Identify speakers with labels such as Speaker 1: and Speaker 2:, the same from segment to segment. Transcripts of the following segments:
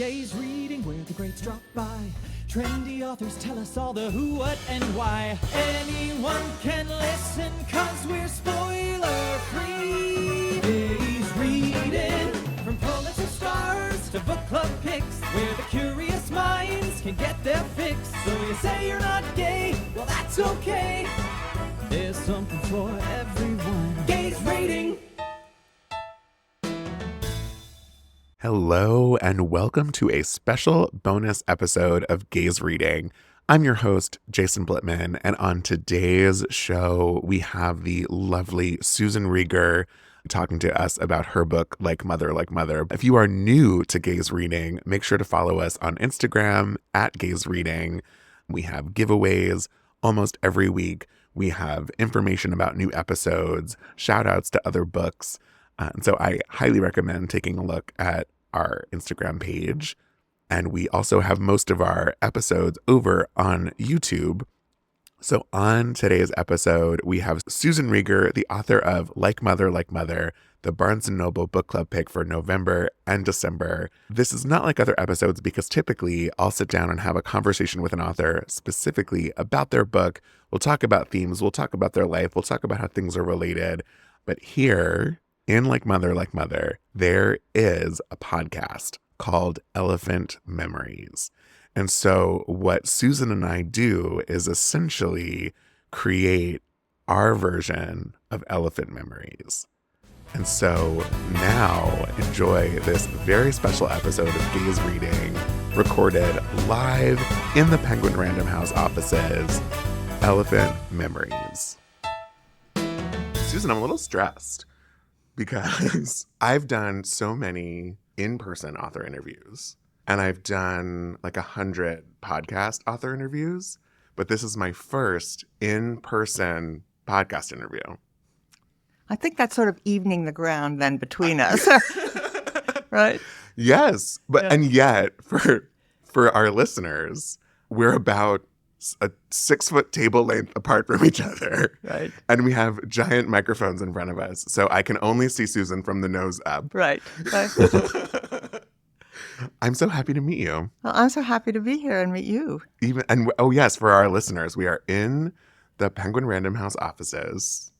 Speaker 1: Gaze reading where the greats drop by. Trendy authors tell us all the who, what, and why. Anyone can listen, cause we're spoiler free. Gaze reading, from Pulitzer stars to book club picks, where the curious minds can get their fix. So you say you're not gay, well that's okay. There's something for everyone. Gaze reading.
Speaker 2: Hello, and welcome to a special bonus episode of Gaze Reading. I'm your host, Jason Blitman, and on today's show, we have the lovely Susan Rieger talking to us about her book, Like Mother, Like Mother. If you are new to Gaze Reading, make sure to follow us on Instagram at Gaze Reading. We have giveaways almost every week. We have information about new episodes, shout outs to other books. And so I highly recommend taking a look at our Instagram page. And we also have most of our episodes over on YouTube. So on today's episode, we have Susan Rieger, the author of Like Mother, Like Mother, the Barnes & Noble book club pick for November and December. This is not like other episodes because typically I'll sit down and have a conversation with an author specifically about their book. We'll talk about themes, we'll talk about their life, we'll talk about how things are related. But here, in Like Mother, Like Mother, there is a podcast called Elephant Memories. And so what Susan and I do is essentially create our version of Elephant Memories. And so now enjoy this very special episode of Gaze Reading, recorded live in the Penguin Random House offices, Elephant Memories. Susan, I'm a little stressed because I've done so many in-person author interviews and I've done like 100 podcast author interviews, but this is my first in-person podcast interview.
Speaker 3: I think that's sort of evening the ground then between us, right?
Speaker 2: Yes, but
Speaker 3: Yeah.
Speaker 2: And yet for our listeners, we're about a 6-foot table length apart from each other.
Speaker 3: Right.
Speaker 2: And we have giant microphones in front of us. So I can only see Susan from the nose up.
Speaker 3: Right.
Speaker 2: I'm so happy to meet you.
Speaker 3: Well, I'm so happy to be here and meet you.
Speaker 2: Oh yes, for our listeners, we are in the Penguin Random House offices.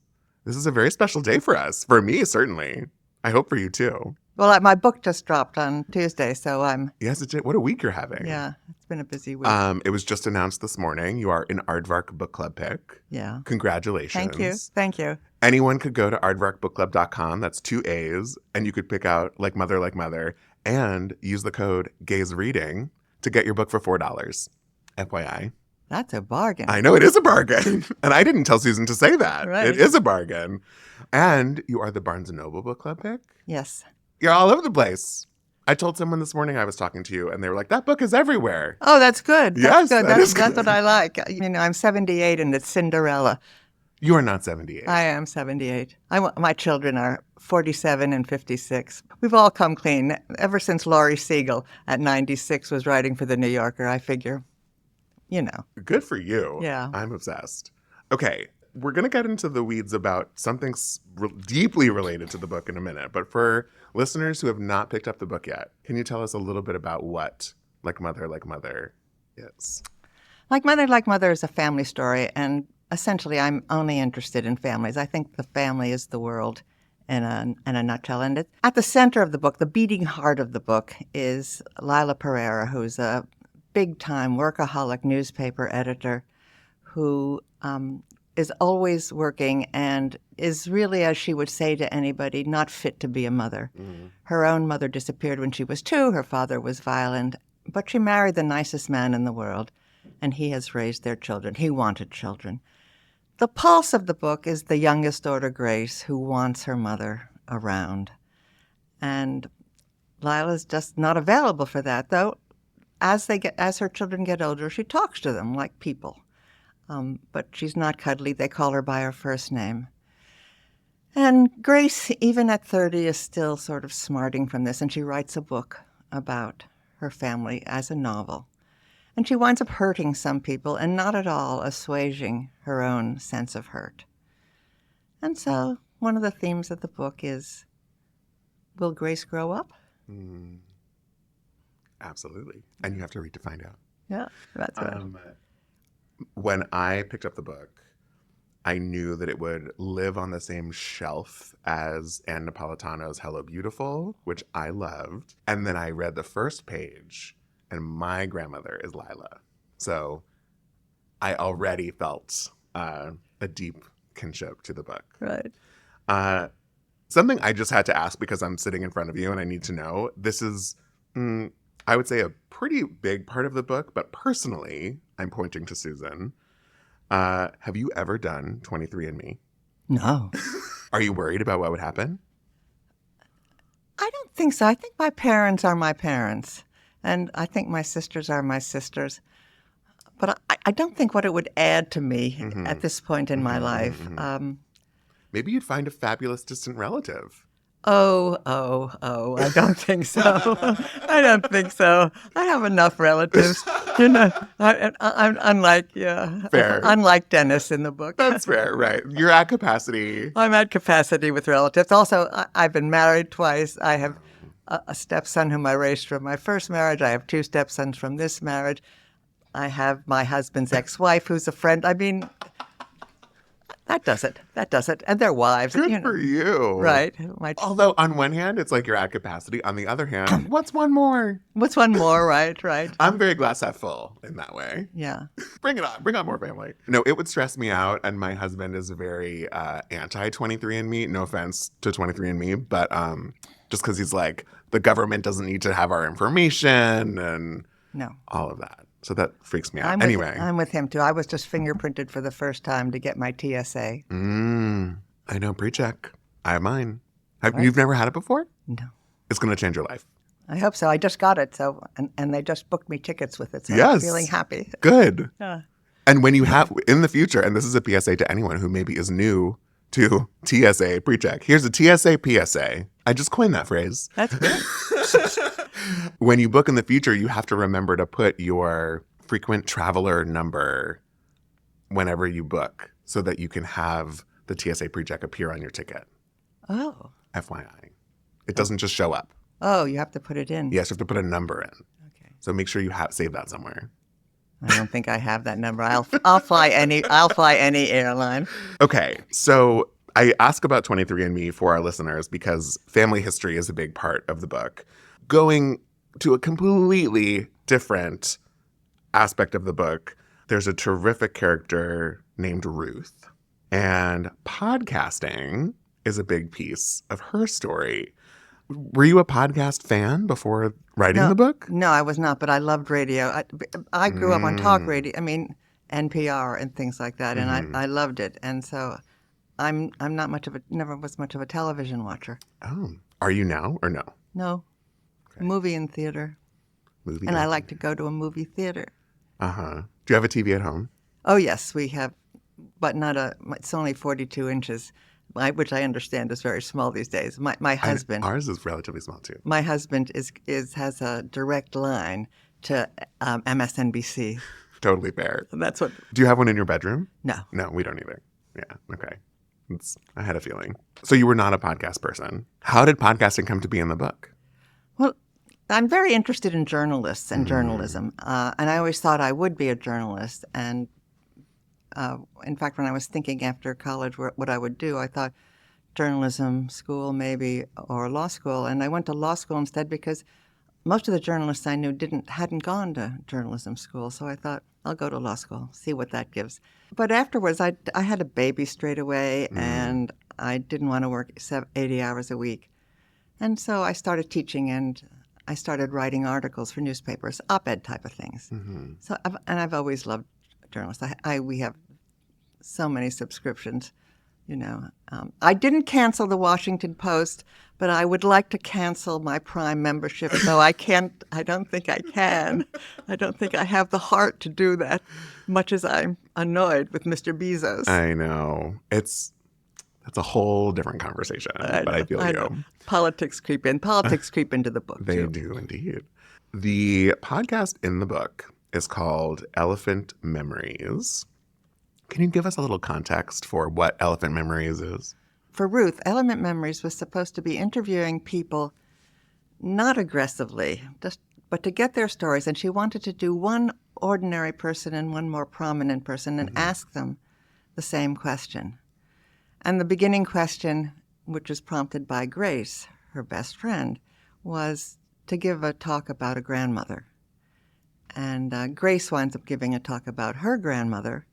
Speaker 2: This is a very special day for us. For me, certainly. I hope for you too.
Speaker 3: Well, my book just dropped on Tuesday, so I'm...
Speaker 2: Yes, it did. What a week you're having.
Speaker 3: Yeah, it's been a busy week.
Speaker 2: It was just announced this morning. You are an Aardvark book club pick.
Speaker 3: Yeah.
Speaker 2: Congratulations.
Speaker 3: Thank you.
Speaker 2: Anyone could go to aardvarkbookclub.com. That's 2 A's. And you could pick out Like Mother, Like Mother and use the code Gaze Reading to get your book for $4. FYI.
Speaker 3: That's a bargain.
Speaker 2: I know it is a bargain. And I didn't tell Susan to say that.
Speaker 3: Right.
Speaker 2: It is a bargain. And you are the Barnes & Noble book club pick.
Speaker 3: Yes.
Speaker 2: You're all over the place. I told someone this morning I was talking to you, and they were like, that book is everywhere.
Speaker 3: Oh, that's good.
Speaker 2: Yes,
Speaker 3: That's good.
Speaker 2: that is
Speaker 3: That's
Speaker 2: good.
Speaker 3: what I like. You know, I'm 78 and it's Cinderella.
Speaker 2: You are not 78.
Speaker 3: I am 78. My children are 47 and 56. We've all come clean. Ever since Laurie Siegel at 96 was writing for The New Yorker, I figure, you know.
Speaker 2: Good for you.
Speaker 3: Yeah.
Speaker 2: I'm obsessed. Okay, we're going to get into the weeds about something deeply related to the book in a minute. But for listeners who have not picked up the book yet, can you tell us a little bit about what Like Mother, Like Mother is?
Speaker 3: Like Mother is a family story, and essentially I'm only interested in families. I think the family is the world in a nutshell. And at the center of the book, the beating heart of the book, is Lila Pereira, who's a big-time workaholic newspaper editor who is always working and is really, as she would say to anybody, not fit to be a mother. Mm-hmm. Her own mother disappeared when she was 2. Her father was violent, but she married the nicest man in the world, and he has raised their children. He wanted children. The pulse of the book is the youngest daughter, Grace, who wants her mother around. And Lila's just not available for that, though. As her children get older, she talks to them like people. But she's not cuddly. They call her by her first name. And Grace, even at 30, is still sort of smarting from this, and she writes a book about her family as a novel. And she winds up hurting some people and not at all assuaging her own sense of hurt. And so one of the themes of the book is, will Grace grow up?
Speaker 2: Absolutely. And you have to read to find out.
Speaker 3: Yeah, that's right.
Speaker 2: When I picked up the book, I knew that it would live on the same shelf as Ann Napolitano's Hello Beautiful, which I loved. And then I read the first page, and my grandmother is Lila. So I already felt a deep kinship to the book.
Speaker 3: Right.
Speaker 2: Something I just had to ask because I'm sitting in front of you and I need to know. This is, I would say, a pretty big part of the book, but personally, I'm pointing to Susan. Have you ever done 23andMe?
Speaker 3: No.
Speaker 2: Are you worried about what would happen?
Speaker 3: I don't think so. I think my parents are my parents, and I think my sisters are my sisters. But I don't think what it would add to me at this point in my life.
Speaker 2: Maybe you'd find a fabulous distant relative.
Speaker 3: Oh, I don't think so. I don't think so. I have enough relatives. I'm unlike,
Speaker 2: Fair.
Speaker 3: unlike Dennis in the book.
Speaker 2: That's fair, right. You're at capacity.
Speaker 3: I'm at capacity with relatives. Also, I've been married twice. I have a stepson whom I raised from my first marriage. I have 2 stepsons from this marriage. I have my husband's ex-wife who's a friend. I mean, that does it. And their wives.
Speaker 2: Good for you.
Speaker 3: Right.
Speaker 2: Although on one hand, it's like you're at capacity. On the other hand, what's one more?
Speaker 3: What's one more? Right.
Speaker 2: I'm very glass half full in that way.
Speaker 3: Yeah.
Speaker 2: Bring it on. Bring on more family. No, it would stress me out. And my husband is very anti-23andMe. No offense to 23andMe, but just because he's like, the government doesn't need to have our information and all of that. So that freaks me out.
Speaker 3: I'm with him, too. I was just fingerprinted for the first time to get my TSA.
Speaker 2: I know. Pre-check. I have mine. You've never had it before?
Speaker 3: No.
Speaker 2: It's going to change your life.
Speaker 3: I hope so. I just got it, so and they just booked me tickets with it, so
Speaker 2: yes.
Speaker 3: I'm feeling happy.
Speaker 2: Good. Yeah. And when you have, in the future, and this is a PSA to anyone who maybe is new to TSA pre-check, here's a TSA PSA. I just coined that phrase.
Speaker 3: That's good.
Speaker 2: When you book in the future, you have to remember to put your frequent traveler number whenever you book so that you can have the TSA pre-check appear on your ticket.
Speaker 3: Oh.
Speaker 2: FYI. It doesn't just show up.
Speaker 3: Oh, you have to put it in.
Speaker 2: Yes, you have to put a number in.
Speaker 3: Okay.
Speaker 2: So make sure you save that somewhere.
Speaker 3: I don't think I have that number. I'll fly any airline.
Speaker 2: Okay. So I ask about 23andMe for our listeners because family history is a big part of the book. Going to a completely different aspect of the book, there's a terrific character named Ruth. And podcasting is a big piece of her story. Were you a podcast fan before writing the book?
Speaker 3: No, I was not, but I loved radio. I grew up on talk radio, NPR and things like that, and I loved it. And so I'm not never was much of a television watcher.
Speaker 2: Oh. Are you now or no?
Speaker 3: No. Okay. Movie and theater. And I like to go to a movie theater.
Speaker 2: Uh-huh. Do you have a TV at home?
Speaker 3: Oh, yes, we have, but it's only 42 inches, which I understand is very small these days. My husband.
Speaker 2: Ours is relatively small, too.
Speaker 3: My husband has a direct line to MSNBC.
Speaker 2: Totally fair.
Speaker 3: That's what.
Speaker 2: Do you have one in your bedroom?
Speaker 3: No.
Speaker 2: No, we don't either. Yeah, okay. I had a feeling. So you were not a podcast person. How did podcasting come to be in the book?
Speaker 3: Well, I'm very interested in journalists and journalism, and I always thought I would be a journalist. And in fact, when I was thinking after college what I would do, I thought journalism school maybe or law school. And I went to law school instead because most of the journalists I knew hadn't gone to journalism school. So I thought, I'll go to law school, see what that gives. But afterwards, I had a baby straight away, and I didn't want to work 80 hours a week. And so I started teaching, and I started writing articles for newspapers, op-ed type of things. Mm-hmm. So, I've always loved journalists. We have so many subscriptions, I didn't cancel the Washington Post, but I would like to cancel my Prime membership, though I don't think I can. I don't think I have the heart to do that, much as I'm annoyed with Mr. Bezos.
Speaker 2: I know. That's a whole different conversation, but I feel you.
Speaker 3: Know. Politics creep in. Politics creep into the book,
Speaker 2: They
Speaker 3: too.
Speaker 2: do, indeed. The podcast in the book is called Elephant Memories. Can you give us a little context for what Elephant Memories is?
Speaker 3: For Ruth, Elephant Memories was supposed to be interviewing people not aggressively, just but to get their stories. And she wanted to do one ordinary person and one more prominent person and ask them the same question. And the beginning question, which was prompted by Grace, her best friend, was to give a talk about a grandmother. And Grace winds up giving a talk about her grandmother,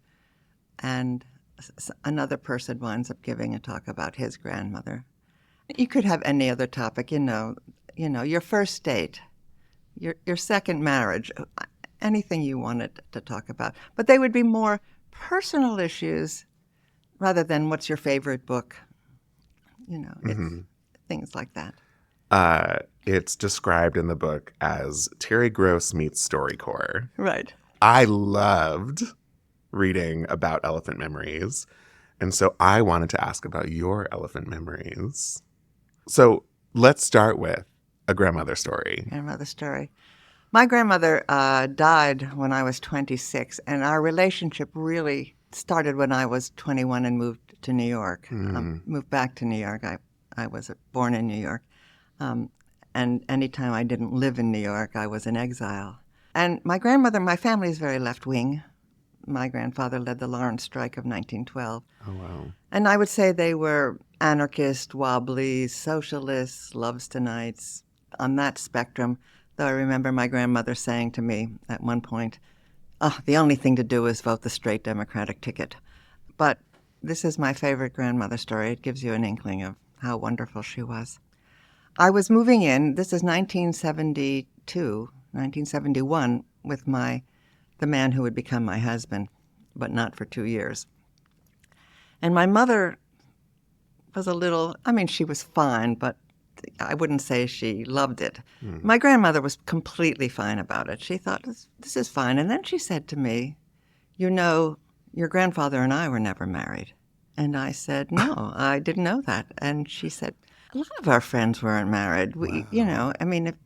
Speaker 3: and another person winds up giving a talk about his grandmother. You could have any other topic, your first date, your second marriage, anything you wanted to talk about. But they would be more personal issues rather than what's your favorite book. It's things like that.
Speaker 2: It's described in the book as Terry Gross meets StoryCorps.
Speaker 3: Right.
Speaker 2: I loved reading about elephant memories. And so I wanted to ask about your elephant memories. So let's start with a grandmother story.
Speaker 3: Grandmother story. My grandmother died when I was 26, and our relationship really started when I was 21 and moved to New York. Moved back to New York. I was born in New York. And anytime I didn't live in New York, I was in exile. And my family is very left-wing. My grandfather led the Lawrence Strike of 1912.
Speaker 2: Oh, wow.
Speaker 3: And I would say they were anarchist, wobbly, socialists, loves-to-nights, on that spectrum. Though I remember my grandmother saying to me at one point, the only thing to do is vote the straight Democratic ticket. But this is my favorite grandmother story. It gives you an inkling of how wonderful she was. I was moving in, this is 1971, with the man who would become my husband, but not for 2 years. And my mother was she was fine, but I wouldn't say she loved it. My grandmother was completely fine about it. She thought, this is fine. And then she said to me, your grandfather and I were never married. And I said, no, I didn't know that. And she said, a lot of our friends weren't married.
Speaker 2: Wow.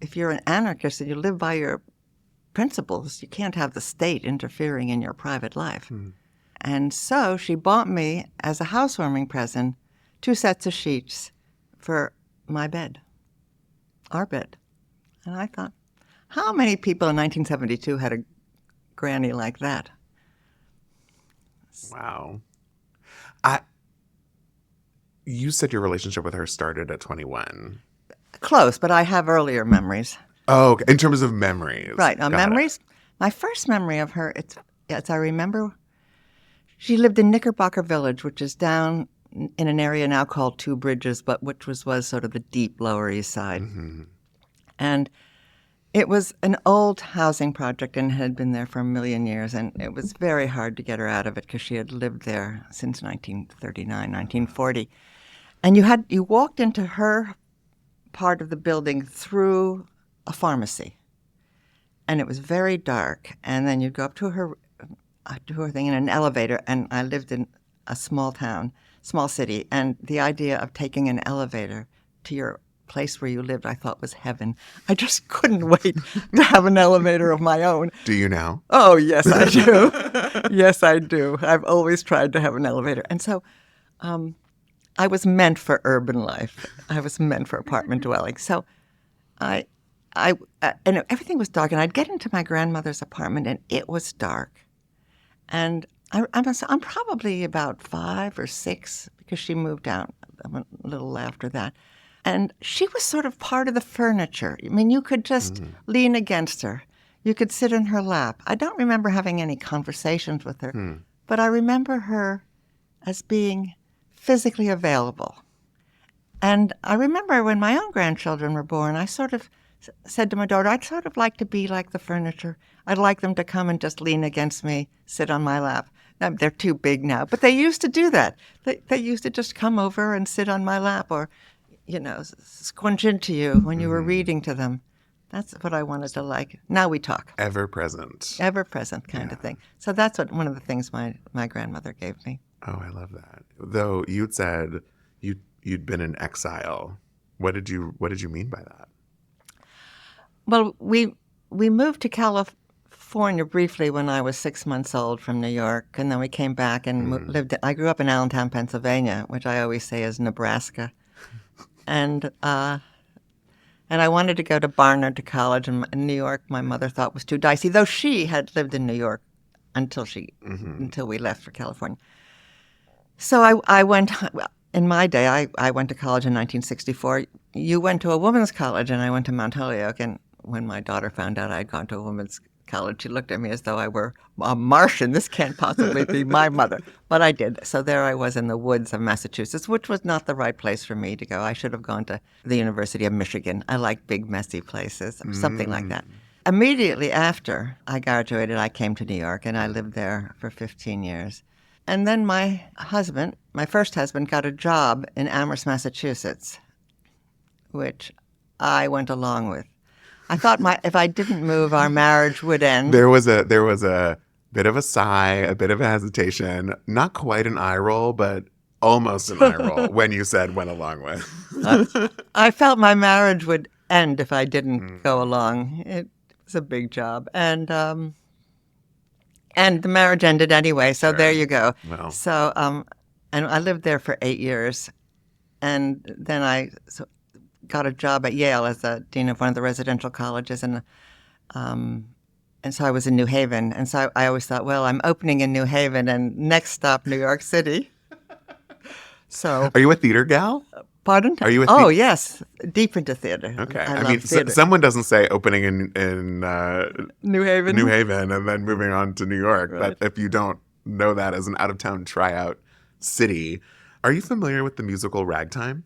Speaker 3: If you're an anarchist and you live by your principles, you can't have the state interfering in your private life. And so she bought me, as a housewarming present, 2 sets of sheets for my bed, our bed. And I thought, how many people in 1972 had a granny like that?
Speaker 2: Wow. You said your relationship with her started at 21.
Speaker 3: Close, but I have earlier memories.
Speaker 2: Oh, okay. In terms of memories.
Speaker 3: Right.
Speaker 2: Got
Speaker 3: Memories.
Speaker 2: it.
Speaker 3: My first memory of her, I remember, she lived in Knickerbocker Village, which is down in an area now called Two Bridges, but which was sort of the deep Lower East Side. And it was an old housing project and had been there for a million years, and it was very hard to get her out of it because she had lived there since 1939, 1940. And you walked into her part of the building through a pharmacy, and it was very dark. And then you'd go up to her thing in an elevator, and I lived in a small city, and the idea of taking an elevator to your place where you lived, I thought was heaven. I just couldn't wait to have an elevator of my own.
Speaker 2: Do you now?
Speaker 3: Oh, yes, I do. Yes, I do. I've always tried to have an elevator. And so I was meant for urban life. I was meant for apartment dwelling. So and everything was dark, and I'd get into my grandmother's apartment, and it was dark. And I'm probably about 5 or 6 because she moved out a little after that. And she was sort of part of the furniture. I mean, you could just lean against her. You could sit in her lap. I don't remember having any conversations with her, but I remember her as being physically available. And I remember when my own grandchildren were born, I sort of said to my daughter, I'd sort of like to be like the furniture. I'd like them to come and just lean against me, sit on my lap. Now, they're too big now, but they used to do that. They used to just come over and sit on my lap or, squinch into you when you were reading to them. That's what I wanted to like. Now we talk.
Speaker 2: Ever present.
Speaker 3: Ever present kind of thing. So that's one of the things my grandmother gave me.
Speaker 2: Oh, I love that. Though you'd said you'd been in exile. What did you mean by that?
Speaker 3: Well, we moved to California briefly when I was 6 months old from New York, and then we came back and lived. I grew up in Allentown, Pennsylvania, which I always say is Nebraska, and And I wanted to go to Barnard to college, and in New York, my mother thought was too dicey, though she had lived in New York until we left for California. So I went, well, in my day, I went to college in 1964. You went to a women's college, and I went to Mount Holyoke. And when my daughter found out I'd gone to a women's college, she looked at me as though I were a Martian. This can't possibly be my mother. But I did. So there I was in the woods of Massachusetts, which was not the right place for me to go. I should have gone to the University of Michigan. I like big, messy places, something like that. Immediately after I graduated, I came to New York, and I lived there for 15 years. And then my first husband, got a job in Amherst, Massachusetts, which I went along with. I thought if I didn't move, our marriage would end.
Speaker 2: There was a bit of a sigh, a bit of a hesitation, not quite an eye roll, but almost an eye roll when you said went along with.
Speaker 3: I felt my marriage would end if I didn't go along. It was a big job, and the marriage ended anyway. So there you go.
Speaker 2: Well.
Speaker 3: So and I lived there for 8 years, and then I got a job at Yale as a dean of one of the residential colleges, and so I was in New Haven, and so I always thought, well, I'm opening in New Haven, and next stop, New York City. So,
Speaker 2: are you a theater gal?
Speaker 3: Pardon?
Speaker 2: Are you?
Speaker 3: Yes, deep into theater.
Speaker 2: Okay,
Speaker 3: I mean,
Speaker 2: someone doesn't say opening in
Speaker 3: New Haven,
Speaker 2: and then moving on to New York.
Speaker 3: Right.
Speaker 2: But if you don't know that as an out-of-town tryout city, are you familiar with the musical Ragtime?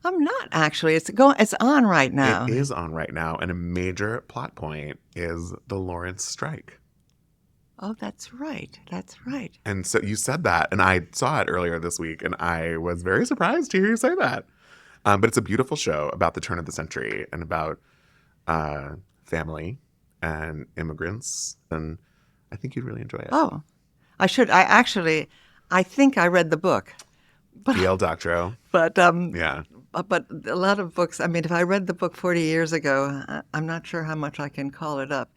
Speaker 3: I'm not actually. It's on right now.
Speaker 2: It is on right now, and a major plot point is the Lawrence strike.
Speaker 3: Oh, that's right. That's right.
Speaker 2: And so you said that, and I saw it earlier this week, and I was very surprised to hear you say that. But it's a beautiful show about the turn of the century and about family and immigrants, and I think you'd really enjoy it.
Speaker 3: Oh, I should. I think I read the book.
Speaker 2: Yale Doctorow.
Speaker 3: But
Speaker 2: Yeah.
Speaker 3: But a lot of books, I mean, if I read the book 40 years ago, I'm not sure how much I can call it up.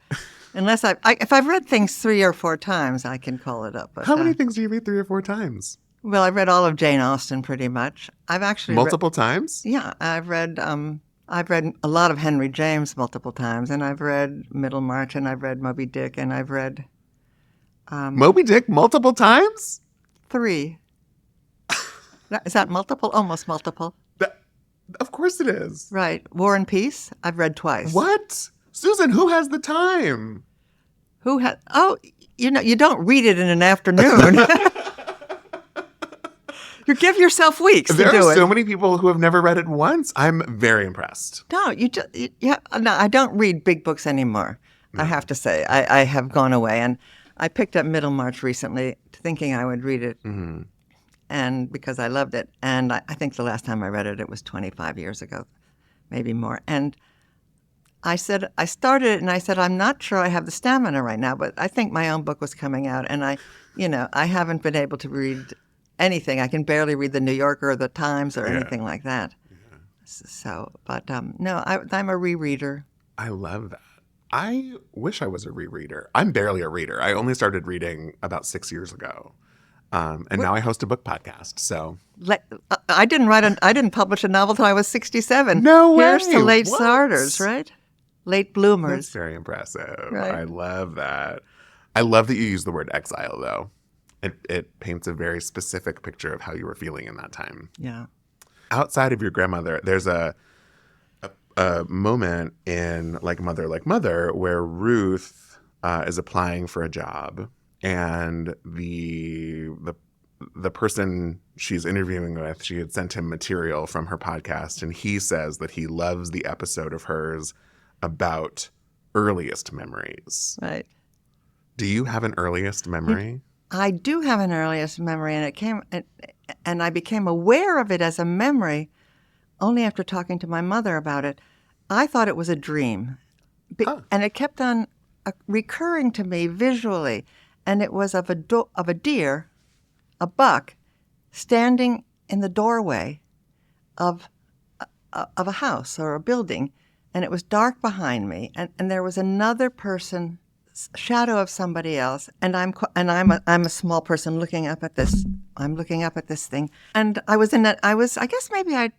Speaker 3: Unless if I've read things 3 or 4 times, I can call it up. But,
Speaker 2: how many things do you read 3 or 4 times?
Speaker 3: Well, I've read all of Jane Austen pretty much. I've actually
Speaker 2: multiple times?
Speaker 3: Yeah, I've read a lot of Henry James multiple times, and I've read Middlemarch, and I've read Moby Dick, and I've read
Speaker 2: Moby Dick multiple times?
Speaker 3: 3. Is that multiple? Almost multiple.
Speaker 2: Of course it is.
Speaker 3: Right. War and Peace, I've read twice.
Speaker 2: What? Susan, who has the time?
Speaker 3: Oh, you don't read it in an afternoon. You give yourself weeks to do it.
Speaker 2: There are so many people who have never read it once. I'm very impressed.
Speaker 3: No, no, I don't read big books anymore. No. I have to say, I have gone away, and I picked up Middlemarch recently, thinking I would read it.
Speaker 2: Mm-hmm.
Speaker 3: And because I loved it. And I think the last time I read it, it was 25 years ago, maybe more. And I started it, and I said, I'm not sure I have the stamina right now, but I think my own book was coming out, and I haven't been able to read anything. I can barely read the New Yorker or the Times or anything like that. Yeah. So, but no, I'm a rereader.
Speaker 2: I love that. I wish I was a rereader. I'm barely a reader. I only started reading about 6 years ago. Now I host a book podcast. So
Speaker 3: I didn't publish a novel till I was 67.
Speaker 2: No way.
Speaker 3: Here's to late starters, right? Late bloomers.
Speaker 2: That's very impressive.
Speaker 3: Right.
Speaker 2: I love that. I love that you use the word exile, though. It paints a very specific picture of how you were feeling in that time.
Speaker 3: Yeah.
Speaker 2: Outside of your grandmother, there's a moment in Like Mother, where Ruth is applying for a job. And the person she's interviewing with, she had sent him material from her podcast, and he says that he loves the episode of hers about earliest memories.
Speaker 3: Right.
Speaker 2: Do you have an earliest memory?
Speaker 3: I do have an earliest memory, and I became aware of it as a memory only after talking to my mother about it. I thought it was a dream, and it kept on recurring to me visually. And it was of a deer, a buck, standing in the doorway of a house or a building, and it was dark behind me, and there was another person, shadow of somebody else, and I'm a small person looking up at this. I'm looking up at this thing, and I guess maybe I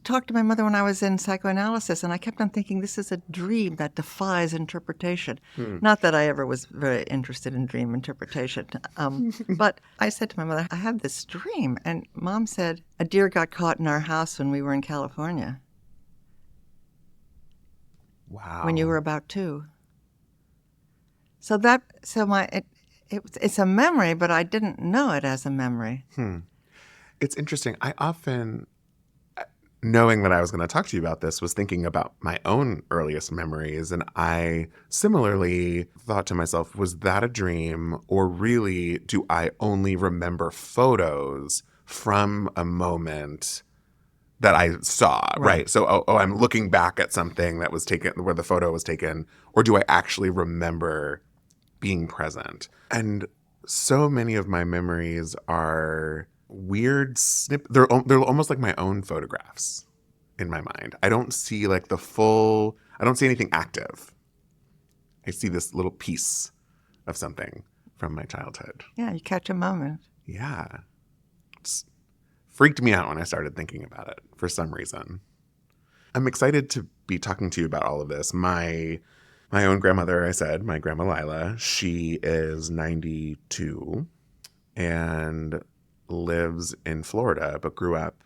Speaker 3: talked to my mother when I was in psychoanalysis, and I kept on thinking this is a dream that defies interpretation. Not that I ever was very interested in dream interpretation, but I said to my mother, I had this dream, and Mom said, a deer got caught in our house when we were in California,
Speaker 2: Wow.
Speaker 3: when you were about 2. It's a memory, but I didn't know it as a memory.
Speaker 2: It's interesting. I often, knowing that I was going to talk to you about this, was thinking about my own earliest memories. And I similarly thought to myself, was that a dream? Or really, do I only remember photos from a moment that I saw? Right. So, I'm looking back at something that was taken, where the photo was taken. Or do I actually remember being present? And so many of my memories are weird they're almost like my own photographs in my mind. I don't see like I don't see anything active. I see this little piece of something from my childhood.
Speaker 3: Yeah, you catch a moment.
Speaker 2: Yeah. It's freaked me out when I started thinking about it for some reason. I'm excited to be talking to you about all of this. My own grandmother, I said, my grandma Lila, she is 92 and lives in Florida, but grew up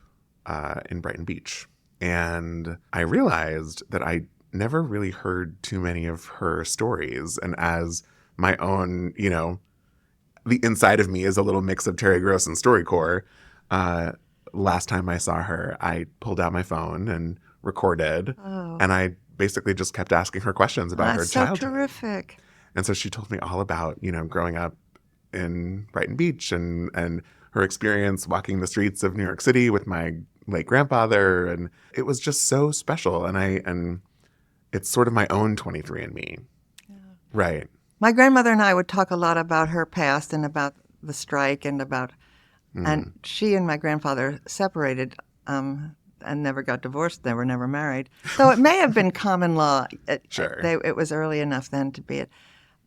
Speaker 2: in Brighton Beach. And I realized that I never really heard too many of her stories. And as my own, the inside of me is a little mix of Terry Gross and StoryCorps. Last time I saw her, I pulled out my phone and recorded. And I basically just kept asking her questions about her childhood.
Speaker 3: That's so terrific.
Speaker 2: And so she told me all about, growing up in Brighton Beach and her experience walking the streets of New York City with my late grandfather. And it was just so special. And it's sort of my own 23andMe. Yeah. Right.
Speaker 3: My grandmother and I would talk a lot about her past and about the strike and and she and my grandfather separated and never got divorced. They were never married. So it may have been common law.
Speaker 2: Sure.
Speaker 3: It was early enough then to be it.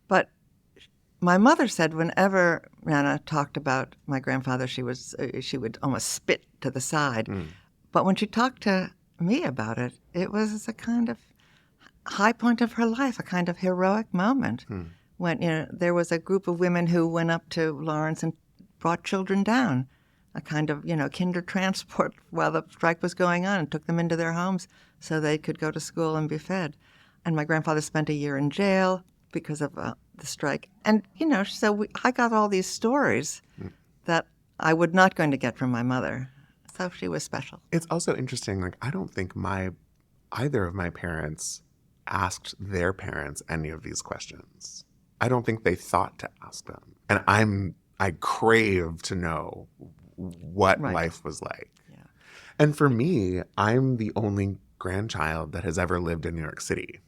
Speaker 3: But my mother said whenever Nana talked about my grandfather, she would almost spit to the side. But when she talked to me about it, it was a kind of high point of her life, a kind of heroic moment. When there was a group of women who went up to Lawrence and brought children down, a kind of kinder transport while the strike was going on, and took them into their homes so they could go to school and be fed. And my grandfather spent a year in jail because of the strike. And, so I got all these stories that I would not going to get from my mother. So she was special.
Speaker 2: It's also interesting, like, I don't think either of my parents asked their parents any of these questions. I don't think they thought to ask them. And I crave to know what life was like. Yeah. And for me, I'm the only grandchild that has ever lived in New York City.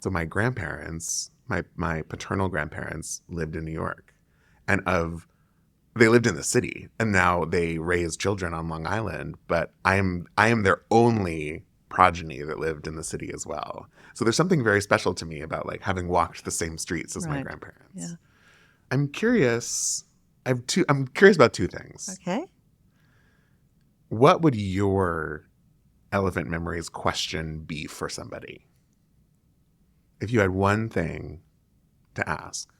Speaker 2: So my grandparents, my paternal grandparents lived in New York. And they lived in the city, and now they raise children on Long Island, but I am their only progeny that lived in the city as well. So there's something very special to me about like having walked the same streets as my grandparents. Yeah. I'm curious about 2 things.
Speaker 3: Okay.
Speaker 2: What would your elephant memories question be for somebody? If you had one thing to ask.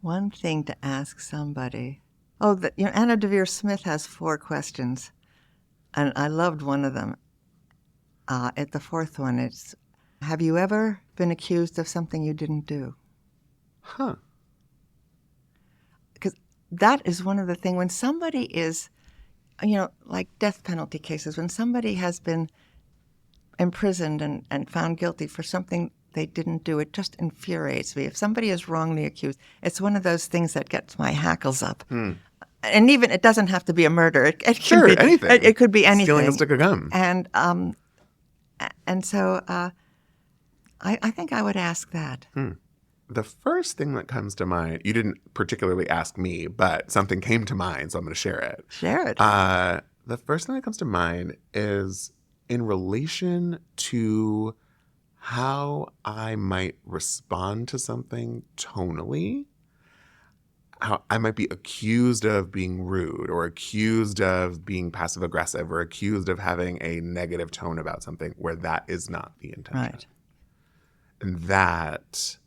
Speaker 3: One thing to ask somebody. Oh, Anna Devere Smith has 4 questions, and I loved one of them. At the 4th one, it's, have you ever been accused of something you didn't do?
Speaker 2: Huh.
Speaker 3: Because that is one of the things, when somebody is, like death penalty cases, when somebody has been imprisoned and found guilty for something they didn't do, it just infuriates me. If somebody is wrongly accused, it's one of those things that gets my hackles up. And even, it doesn't have to be a murder. It
Speaker 2: sure,
Speaker 3: could be
Speaker 2: anything.
Speaker 3: It could be anything.
Speaker 2: Stealing a stick of gum.
Speaker 3: And so I think I would ask that.
Speaker 2: The first thing that comes to mind, you didn't particularly ask me, but something came to mind, so I'm going to share it.
Speaker 3: Share it.
Speaker 2: The first thing that comes to mind is in relation to how I might respond to something tonally. how I might be accused of being rude or accused of being passive aggressive or accused of having a negative tone about something where that is not the intention.
Speaker 3: Right.
Speaker 2: And that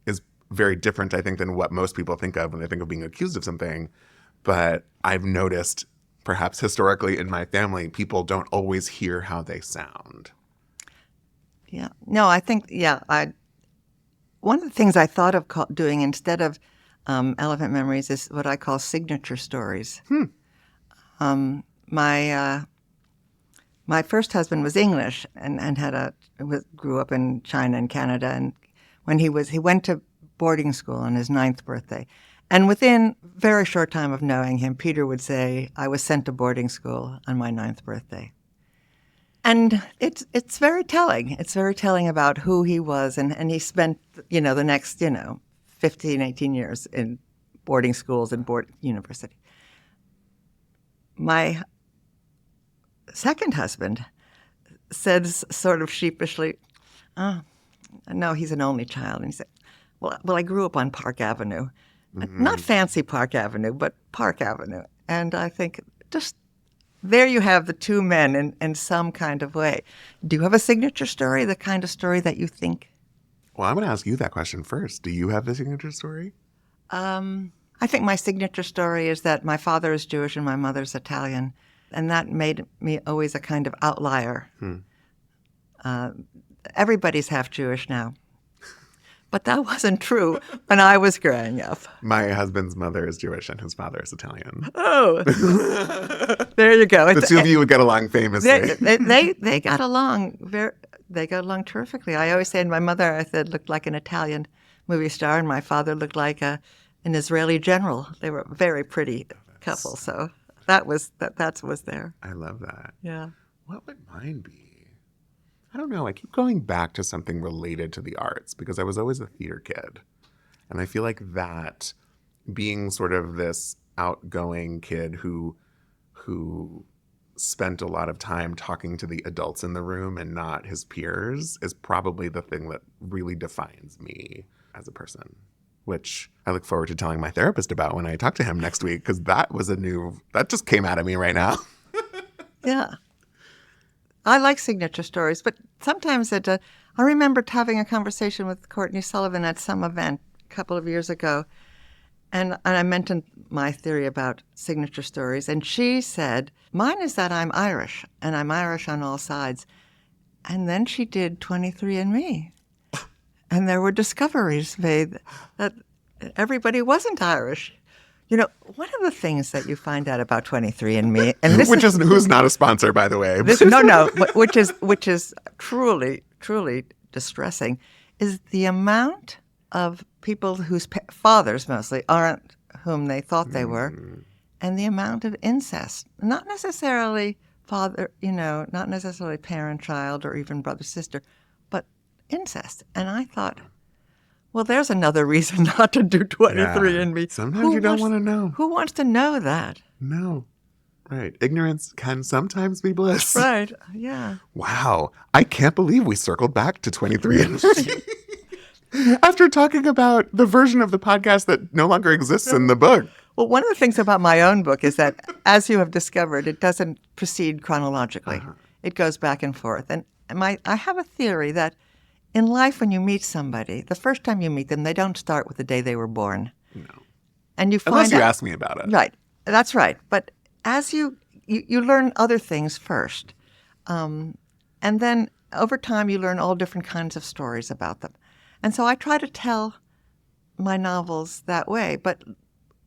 Speaker 2: is very different, I think, than what most people think of when they think of being accused of something. But I've noticed, perhaps historically in my family, people don't always hear how they sound.
Speaker 3: Yeah. No, I think, one of the things I thought of doing instead of elephant memories is what I call signature stories. My first husband was English and grew up in China and Canada. And when he went to boarding school on his 9th birthday. And within a very short time of knowing him, Peter would say, I was sent to boarding school on my 9th birthday. And it's very telling. It's very telling about who he was. And he spent, the next, 15, 18 years in boarding schools and university. My second husband said sort of sheepishly, oh, no, he's an only child. And he said, well, I grew up on Park Avenue. Mm-hmm. Not fancy Park Avenue, but Park Avenue. And I think just there you have the two men in some kind of way. Do you have a signature story, the kind of story that you think?
Speaker 2: Well, I'm going to ask you that question first. Do you have a signature story?
Speaker 3: I think my signature story is that my father is Jewish and my mother's Italian. And that made me always a kind of outlier. Everybody's half Jewish now. But that wasn't true when I was growing up.
Speaker 2: My husband's mother is Jewish and his father is Italian.
Speaker 3: Oh, there you go.
Speaker 2: The two of you would get along famously.
Speaker 3: They got along they got along terrifically. I always say, my mother, I said, looked like an Italian movie star, and my father looked like an Israeli general. They were a very pretty couple. So that was there.
Speaker 2: I love that.
Speaker 3: Yeah.
Speaker 2: What would mine be? I don't know. I keep going back to something related to the arts because I was always a theater kid. And I feel like that being sort of this outgoing kid who spent a lot of time talking to the adults in the room and not his peers is probably the thing that really defines me as a person, which I look forward to telling my therapist about when I talk to him next week because that just came out of me right now.
Speaker 3: Yeah. I like signature stories, but sometimes I remember having a conversation with Courtney Sullivan at some event a couple of years ago, and I mentioned my theory about signature stories, and she said, mine is that I'm Irish, and I'm Irish on all sides. And then she did 23andMe, and there were discoveries made that everybody wasn't Irish. One of the things that you find out about 23andMe, and
Speaker 2: who's not a sponsor, by the way.
Speaker 3: Which is truly, truly distressing, is the amount of people whose fathers mostly aren't whom they thought they were, and the amount of incest. Not necessarily father, not necessarily parent-child or even brother-sister, but incest. And I thought, well, there's another reason not to do 23andMe.
Speaker 2: Yeah. Sometimes you don't want to know.
Speaker 3: Who wants to know that?
Speaker 2: No. Right. Ignorance can sometimes be bliss.
Speaker 3: Right. Yeah.
Speaker 2: Wow. I can't believe we circled back to 23andMe. After talking about the version of the podcast that no longer exists in the book.
Speaker 3: Well, one of the things about my own book is that, as you have discovered, it doesn't proceed chronologically. It goes back and forth. And I have a theory that in life, when you meet somebody, the first time you meet them, they don't start with the day they were born.
Speaker 2: No.
Speaker 3: And you
Speaker 2: Unless you ask me about it.
Speaker 3: Right. That's right. But as you learn other things first. And then over time, you learn all different kinds of stories about them. And so I try to tell my novels that way. But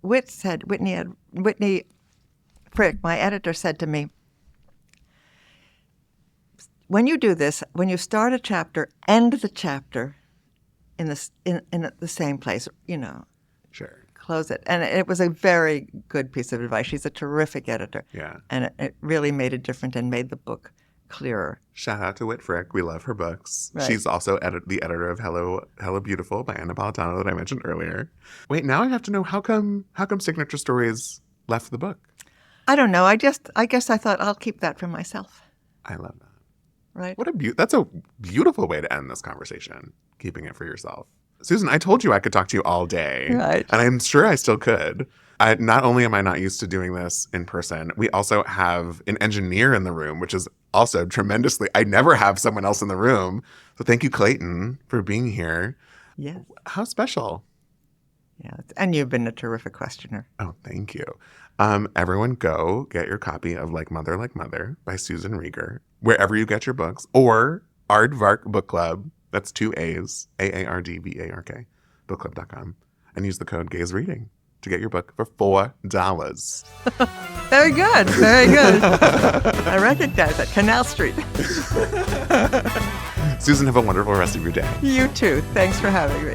Speaker 3: Whitney Frick, my editor, said to me, when you do this, when you start a chapter, end the chapter in the same place,
Speaker 2: Sure.
Speaker 3: Close it. And it was a very good piece of advice. She's a terrific editor.
Speaker 2: Yeah.
Speaker 3: And it really made a difference and made the book clearer.
Speaker 2: Shout out to Whit Frick. We love her books.
Speaker 3: Right.
Speaker 2: She's also the editor of Hello Beautiful by Anna Napolitano that I mentioned earlier. Wait, now I have to know how come Signature Stories left the book?
Speaker 3: I don't know. I guess I thought I'll keep that for myself.
Speaker 2: I love that.
Speaker 3: Right.
Speaker 2: That's a beautiful way to end this conversation, keeping it for yourself. Susan, I told you I could talk to you all day.
Speaker 3: Right.
Speaker 2: And I'm sure I still could. Not only am I not used to doing this in person, we also have an engineer in the room, which is also tremendously, I never have someone else in the room. So thank you, Clayton, for being here.
Speaker 3: Yes.
Speaker 2: How special.
Speaker 3: Yeah. And you've been a terrific questioner.
Speaker 2: Oh, thank you. Everyone go get your copy of Like Mother by Susan Rieger, wherever you get your books, or Aardvark Book Club. That's 2 A's, AARDVARK, bookclub.com, and use the code Gaze Reading to get your book for $4.
Speaker 3: Very good. Very good. I recognize that. Canal Street.
Speaker 2: Susan, have a wonderful rest of your day.
Speaker 3: You too. Thanks for having me.